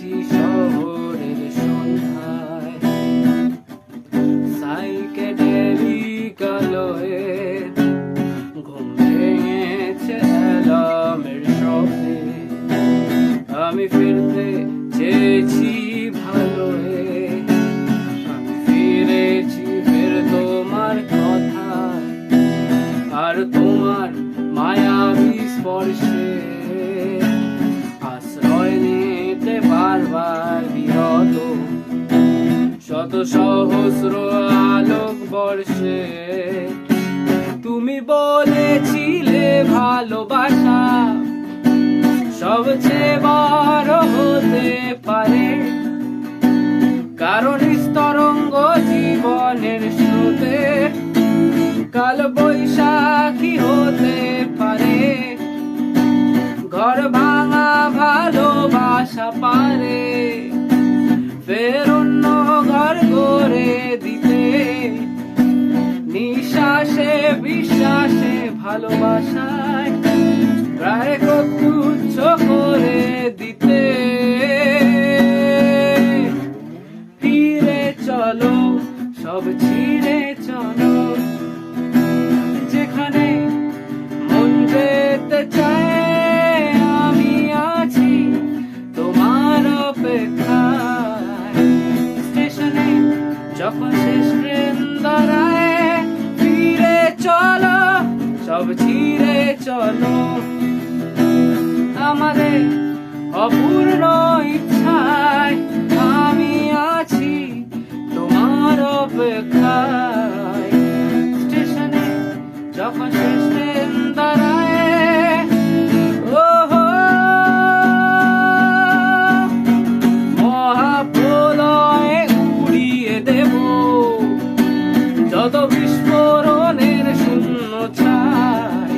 ফিরেছি শহরের সন্ধ্যায়, সাইকেডেলিক আলোয় ঘুম ভেঙেছে অ্যালার্মের শব্দে। আমি ফিরতে চেয়েছি ভালোয়, আমি ফিরেছি ফের তোমার কথায় আর তোমার মায়াবী স্পর্শে। আশ্রয় নিতে বারবার বিরত শত সহস্র আলোক বর্ষে। তুমি বলেছিলে ভালোবাসা সবচেয়ে বড় হতে পারে, কারণ স্তরঙ্গ জীবনের স্রোতে কাল বৈশাখী হতে পারে। ঘর ভাঙা ভালোবাসা পারে ফের অন্য ঘর গড়ে দিতে। নিঃশ্বাসে বিশ্বাসে ভালোবাসায় প্রায় তুচ্ছ করে দিতে। ফিরে চলো সব ছিঁড়ে চলো, যেখানে মন যেতে চায় আমি আছি তোমার অপেক্ষায়। স্টেশনে যখন শেষ ট্রেন দাঁড়ায়, ফিরে চলো সব ছিঁড়ে চলো। আমাদের অপূর্ণ ইচ্ছায় আমি আছি তোমার অপেক্ষায়। স্টেশনে যখন শেষ ট্রেন দাঁড়ায়, মহাপ্রলয়ে উড়িয়ে দেব যত বিস্ফোরণের শূন্য ছাই।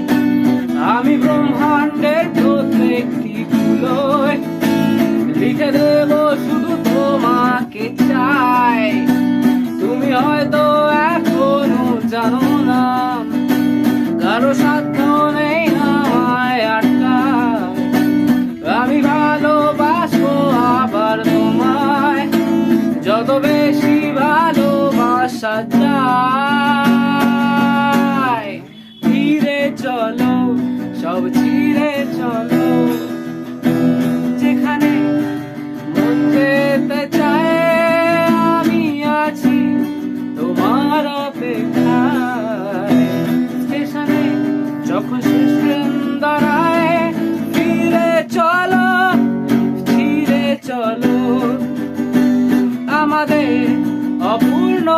আমি ব্রহ্মাণ্ডের প্রত্যেকটি ধুলোয় লিখে দেব শুধু তোমাকে চাই। তুমি হয়তো এখনো জানো না, কারো সাধ্য নেই আমায় আটকায়। আমি ভালোবাসবো আবার তোমায়, যত বেশি ভালোবাসা যায়। ফিরে চলো সব ছিঁড়ে চলো, যেখানে মন যেতে চায় আমি আছি তোমার অপেক্ষায়। স্টেশনে যখন শেষ ট্রেন দাঁড়ায়, ফিরে চলো ছিঁড়ে চলো। আমাদের অপূর্ণ